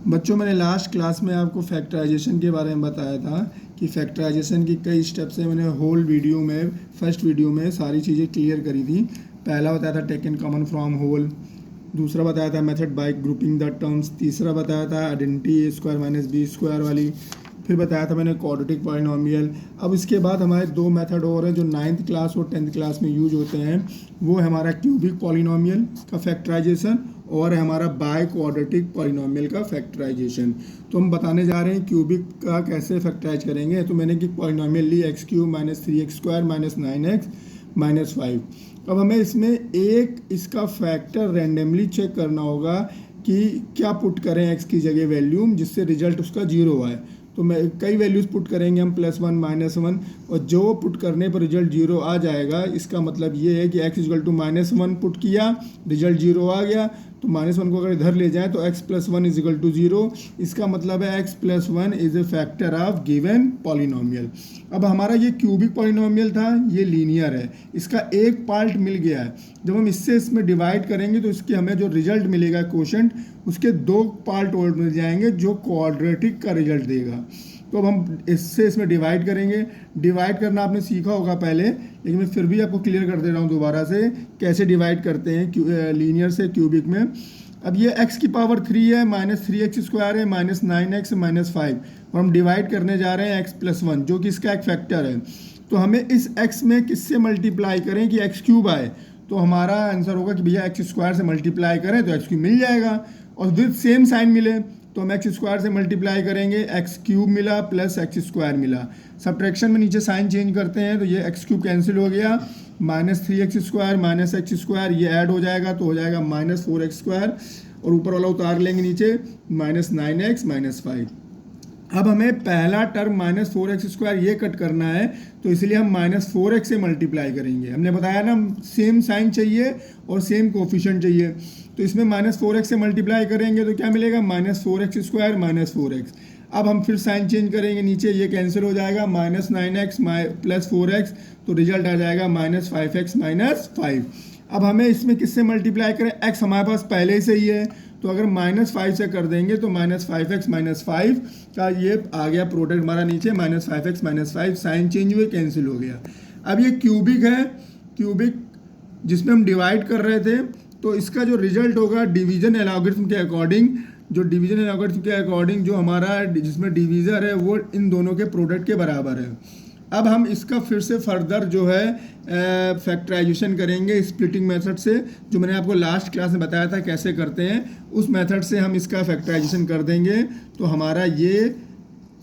बच्चों, मैंने last class में आपको फैक्टराइजेशन के बारे में बताया था कि फैक्टराइजेशन की कई स्टेप्स है। मैंने होल वीडियो में, फर्स्ट वीडियो में सारी चीज़ें क्लियर करी थी। पहला बताया था टेकन कॉमन फ्रॉम होल, दूसरा बताया था method by grouping the terms, तीसरा बताया था आइडेंटिटी ए स्क्वायर माइनस बी स्क्वायर वाली, फिर बताया था मैंने क्वाड्रेटिक पॉलिनोमियल। अब इसके बाद हमारे दो मेथड और हैं जो 9th क्लास और 10th क्लास में यूज होते हैं। वो है हमारा क्यूबिक पॉलिनोमियल का फैक्टराइजेशन और है हमारा बाय क्वाड्रेटिक पॉलिनोमियल का फैक्टराइजेशन। तो हम बताने जा रहे हैं क्यूबिक का कैसे फैक्टराइज करेंगे। तो मैंने कि पॉलिनोमियल ली x cube minus 3x square minus 9x minus 5। अब हमें इसमें एक इसका फैक्टर रैंडमली चेक करना होगा कि क्या पुट करें x की जगह वैल्यू जिससे रिजल्ट उसका 0 आए। तो मैं कई वैल्यूज़ पुट करेंगे हम, +1 -1, और जो पुट करने पर रिजल्ट 0 आ जाएगा इसका मतलब ये है कि x =-1 पुट किया, रिजल्ट 0 आ गया। तो -1 को अगर इधर ले जाएं तो x + 1 = 0। इसका मतलब है x + 1 is a factor of given polynomial. अब हमारा ये क्यूबिक पॉलिनोमियल था, ये लीनियर है, इसका एक पार्ट मिल गया है। जब हम इससे इसमें डिवाइड करेंगे तो इसके हमें जो रिजल्ट मिलेगा क्वोशंट, उसके दो पार्ट और मिल जाएंगे जो क्वाड्रेटिक का रिजल्ट देगा। तो अब हम इससे इसमें डिवाइड करेंगे। डिवाइड करना आपने सीखा होगा पहले, लेकिन मैं फिर भी आपको क्लियर कर दे रहा हूँ दोबारा से कैसे डिवाइड करते हैं लीनियर से क्यूबिक में। अब ये x की पावर 3 है, -3x स्क्वायर है, -9x -5, और हम डिवाइड करने जा रहे हैं x + 1 जो कि इसका एक फैक्टर है। तो हमें इस x में किससे मल्टीप्लाई करें कि x³ आए। तो हमारा आंसर होगा कि भैया x² से मल्टीप्लाई करें तो x³ मिल जाएगा, और विद सेम साइन मिले तो हम x² से मल्टीप्लाई करेंगे, x³ मिला प्लस x² मिला। सब्ट्रैक्शन में नीचे साइन चेंज करते हैं तो ये x³ कैंसिल हो गया, -3x square minus x square ये ऐड हो जाएगा तो हो जाएगा -4x स्क्वायर, और ऊपर वाला उतार लेंगे नीचे -9x -5। अब हमें पहला टर्म -4x स्क्वायर ये कट करना है, तो इसलिए हम -4x से मल्टीप्लाई करेंगे। हमने बताया ना सेम साइन चाहिए और सेम कोफिशिएंट चाहिए, तो इसमें -4x से मल्टीप्लाई करेंगे तो क्या मिलेगा, -4x स्क्वायर -4x। अब हम फिर साइन चेंज करेंगे, नीचे ये कैंसिल हो जाएगा, -9x + 4x, तो रिजल्ट आ जाएगा -5x -5। अब हमें इसमें किससे मल्टीप्लाई करें, x हमारे पास पहले से ही है, तो अगर -5 से कर देंगे तो -5x -5 का ये आ गया प्रोडक्ट हमारा नीचे, -5x -5 साइन चेंज हुए कैंसिल हो गया। अब ये क्यूबिक है, क्यूबिक जिसमें हम डिवाइड कर रहे थे, तो इसका जो रिजल्ट होगा डिवीजन एलॉगरिथम के अकॉर्डिंग, जो हमारा जिसमें डिवीज़र है वो इन दोनों के प्रोडक्ट के बराबर है। अब हम इसका फिर से फर्दर जो है फैक्टराइजेशन करेंगे स्प्लिटिंग मेथड से, जो मैंने आपको लास्ट क्लास में बताया था कैसे करते हैं, उस मेथड से हम इसका फैक्टराइजेशन कर देंगे। तो हमारा ये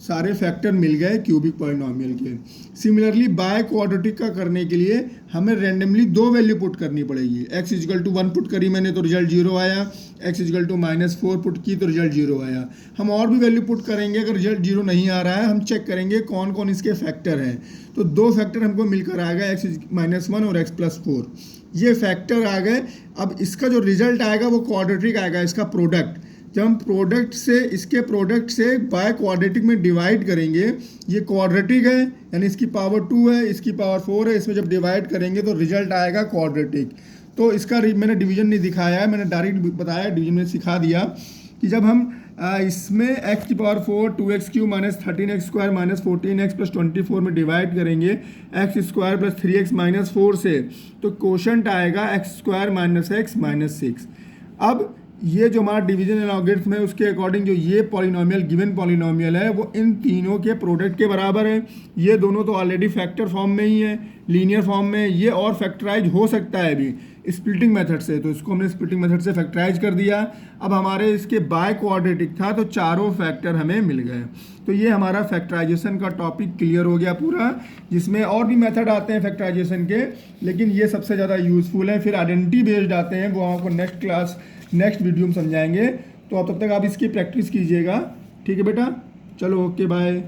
सारे फैक्टर मिल गए क्यूबिक पॉलिनोमियल के। सिमिलरली बाय क्वाड्रेटिक का करने के लिए हमें रैंडमली दो वैल्यू पुट करनी पड़ेगी। x = 1 पुट करी मैंने तो रिजल्ट 0 आया, x = -4 पुट की तो रिजल्ट 0 आया। हम और भी वैल्यू पुट करेंगे, अगर रिजल्ट 0 नहीं आ रहा है हम चेक करेंगे कौन कौन इसके फैक्टर हैं। तो दो फैक्टर हमको मिलकर आ गए, x -1 और x + 4, ये फैक्टर आ गए। अब इसका जो रिजल्ट आएगा वो क्वाड्रेटिक आएगा, इसका प्रोडक्ट। जब हम प्रोडक्ट से इसके प्रोडक्ट से बाय क्वाड्रेटिक में डिवाइड करेंगे, ये क्वाड्रेटिक है यानी इसकी पावर 2 है, इसकी पावर 4 है, इसमें जब डिवाइड करेंगे तो रिजल्ट आएगा क्वाड्रेटिक। तो इसका मैंने डिवीजन नहीं दिखाया है, मैंने डायरेक्ट बताया, डिवीजन में सिखा दिया कि जब हम इसमें x की power 4 2x³ -13x square -14x + 24 में डिवाइड करेंगे x² + 3x -4 से, तो क्वोशंट आएगा x² -x -6। अब ये जो हमारा डिवीजन एलॉगरिथम है उसके अकॉर्डिंग जो ये पॉलिनोमियल गिवन पॉलिनोमियल है वो इन तीनों के प्रोडक्ट के बराबर है। ये दोनों तो ऑलरेडी फैक्टर फॉर्म में ही है, लीनियर फॉर्म में, ये और फैक्टराइज हो सकता है अभी स्प्लिटिंग मेथड से, तो इसको हमने स्प्लिटिंग मेथड से फैक्टराइज कर दिया। अब हमारे इसके बाय क्वाड्रेटिक था तो चारों फैक्टर हमें मिल गए। तो ये हमारा फैक्टराइजेशन का टॉपिक क्लियर हो गया पूरा, जिसमें और भी मेथड आते हैं फैक्टराइजेशन के, लेकिन ये सबसे ज़्यादा यूजफुल है। फिर आइडेंटिटी बेस्ड आते हैं, वो आपको नेक्स्ट वीडियो में समझाएंगे। तो अब तब तक आप इसकी प्रैक्टिस कीजिएगा, ठीक है बेटा, चलो ओके बाय।